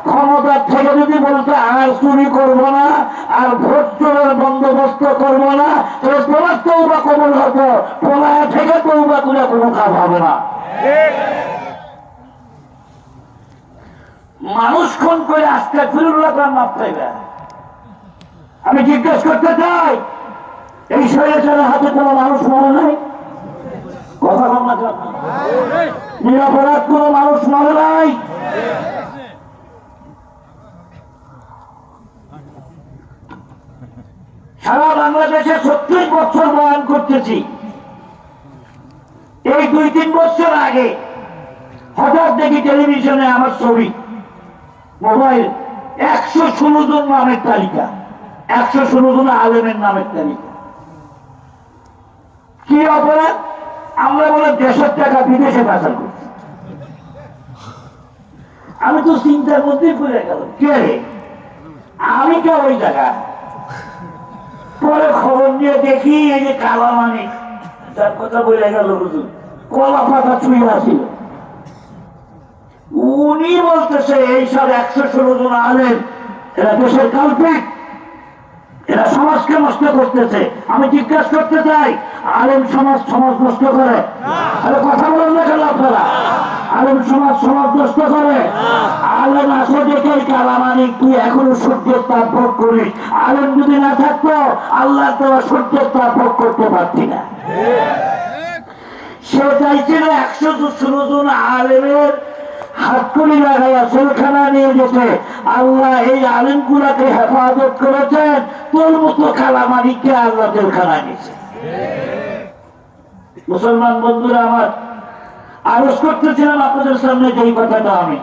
ক্ষমতার থেকে যদি বলতে আর চুরি করবো না, আর ভোট চোরের বন্দোবস্ত করবো না, তাহলে তোমার তৌবা কবুল হতো। পলায়া থেকে তৌবা করে কোনো কাজ হবে না। মানুষ খুন করে আজকে ফিরুল্লাহ মাপ পাইবে। আমি জিজ্ঞেস করতে চাই, এই স্বৈরাচারের হাতে কোনো মানুষ মরে নাই? কথা বল না, নিরপরাধ কোনো মানুষ মরে নাই? সারা বাংলাদেশে 36 বছর বয়ান করতেছি। এই 2-3 বছর আগে হঠাৎ দেখি টেলিভিশনে আমার ছবি, মোবাইল, 116 জন নামের তালিকা, 116 জন আলেমের নামের তালিকা। কি অপরাধ? আমরা বলে দেশের টাকা বিদেশে পাচার করছি। আমি তো চিন্তার মধ্যেই পড়ে গেল, কে আমি কে ওই জায়গা? পরে খবর নিয়ে দেখি এই যে কালা মানিক, যার কথা বলে গেল হুজুর, কলা পাতা ছুঁয়ে আসিল, উনি বলতেছে এইসব 116 জন আলেম এরা দেশের কালপিট, এরা সমাজকে নষ্ট করতেছে। আমি জিজ্ঞাসা করতে চাই, আলেম সমাজ সমাজ নষ্ট করে? আরে কথা বলেন না কেন আপনারা? আলেম সমাজ সমাজ নষ্ট করে? আলেম আসে দেখে কালামানিক তুই এখনো সূর্যের তাপ ভোগ করিস। আলেম যদি না থাকতো আল্লাহ দেওয়া সূর্যের তাপ ভোগ করতে পারতি না। সে চাইছিল 116 জন আলেমের হাতকড়ি লাগাইয়া জেলখানা নিয়ে যেতে। আল্লাহ এই আলেম গুলাকে হেফাজত করেছেন, তোর মতো কালামানিককে আল্লাহ জেলখানা নিয়েছে। মুসলমান বন্ধুরা আমার, আরজ করতেছিলাম আপনাদের সামনে যেই কথাটা, আমি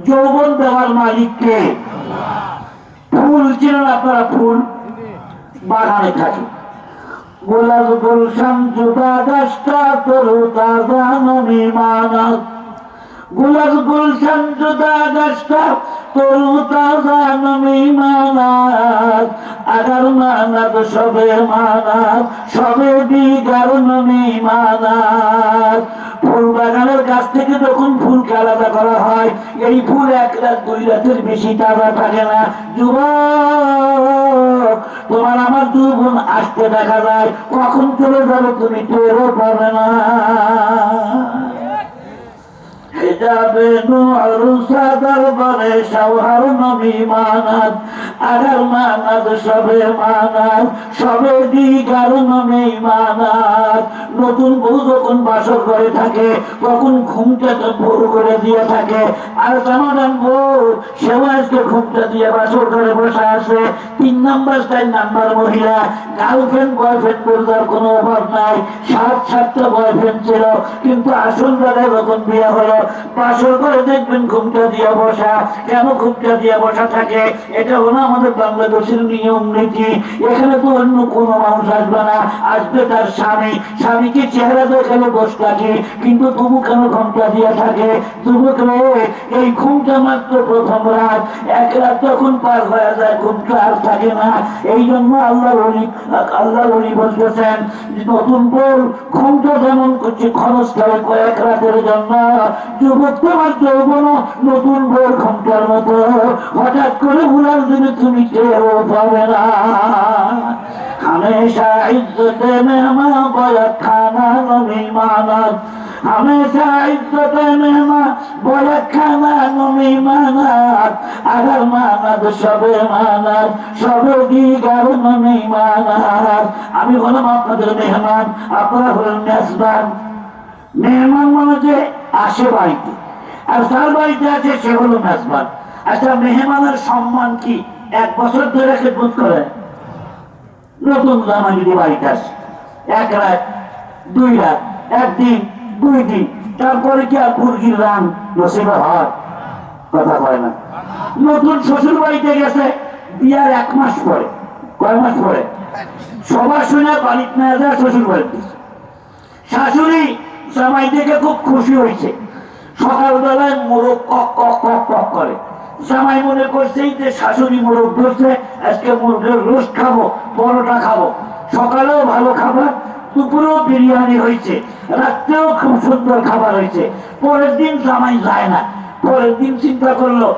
যৌবন দেওয়ার মালিককে। ফুল চিনেন আপনারা? ফুল বাগানে থাকে, গোলাপ গুলশান জুদা গাছটা তরু তাজা নবী মানত, গোলাপ গুলশান জুদা গাছটা তরু তাজা নবী মানত, আগার মানাত সবে মানাত, সবে দিগার নবী মানাত। ফুল বাগানের গাছ থেকে যখন ফুলকে আলাদা করা হয়, এই ফুল 1 রাত 2 রাতের বেশি তাজা থাকে না। যুবক, তোমার আমার যৌবন আসতে দেখা যায়, কখন চলে যাবে তুমি টেরও পাবে না। হিজাবে নূর সাদার বনে শাওহার নবী মানাত, আগার মানাত সবে মানাত, সবে দিগার নবী মানাত। নতুন বউ যখন বাসর করে থাকে তখন ঘুমটা ভোর করে দিয়ে থাকে, আর জামাদান বউ সেও আজকে ঘুমটা দিয়ে বাসর করে বসে আছে। 3 নাম্বার 4 নাম্বার মহিলা, গার্লফ্রেন্ড বয়ফ্রেন্ড বলবার কোনো অভাব নাই। 7-7টা বয়ফ্রেন্ড ছিল, কিন্তু আসল জায়গায় যখন বিয়ে হলো বাসর করে দেখবেন ঘুমটা দিয়ে বসা। কেন ঘুমটা দিয়ে বসা থাকে? এটা হলো আমাদের বাংলাদেশের নিয়ম নীতি। এখানে তো অন্য কোনো মানুষ আসবে না, আসবে তার স্বামী। স্বামীকে চেহারা দেখালে বস থাকে, কিন্তু তবু কেন ঘুমটা দিয়ে থাকে? যুবক রে, এই ঘুমটা মাত্র প্রথম রাত, 1 রাত যখন পার হয়ে যায় ঘুমটা আর থাকে না। এই জন্য আল্লাহ ওলি বলতেছেন, নতুন বউ ঘুমটা যেমন করছে খরচ করে কয়েক রাতের জন্য, যুবক তোমার যৌবন নতুন বউ ঘুমটার মতো, হঠাৎ করে উড়াল দিলে তুমি টেরও পাবে না। हमेशा इज्जत मेहमा बोया खाना नबी मानत, हमेशा इज्जत मेहमा बोया खाना नबी मानत, अगर मानत सबे मानत सबे दिगार नबी मानत। আমি হলাম আপনাদের মেহমান, আপনারা হলেন মেজবান। মেহমান মানে যে আসে বাড়িতে, আর যার বাড়িতে আছে সে হলো মেজবান। আচ্ছা, মেহমানের সম্মান কি 1 বছর ধরে খেদমত করে? নতুন জামাই যদি বাড়িতে আসে 1 রাত 2 রাত 1 দিন 2 দিন, তারপরে কি আর মুরগির রান নসিবে হয়? কথা কয় না। নতুন শ্বশুর বাড়িতে গেছে বিয়ার 1 মাস পরে, কয় মাস পরে সবার শুনে বাড়িতে না যায় শ্বশুর বাড়িতে। শাশুড়ি জামাই দেখে খুব খুশি হয়েছে, সকালবেলায় মোরগ কক কক কক কক করে। জামাই মনে করছে যে শাশুড়ি মোরগ ধরছে, আজকে মুরগের রোস্ট খাবো, পরোটা খাবো। সকালেও ভালো খাবার, দুপুরেও বিরিয়ানি হয়েছে, রাত্রেও খুব সুন্দর খাবার হয়েছে। পরের দিন জামাই যায় না, পরের দিন চিন্তা করলো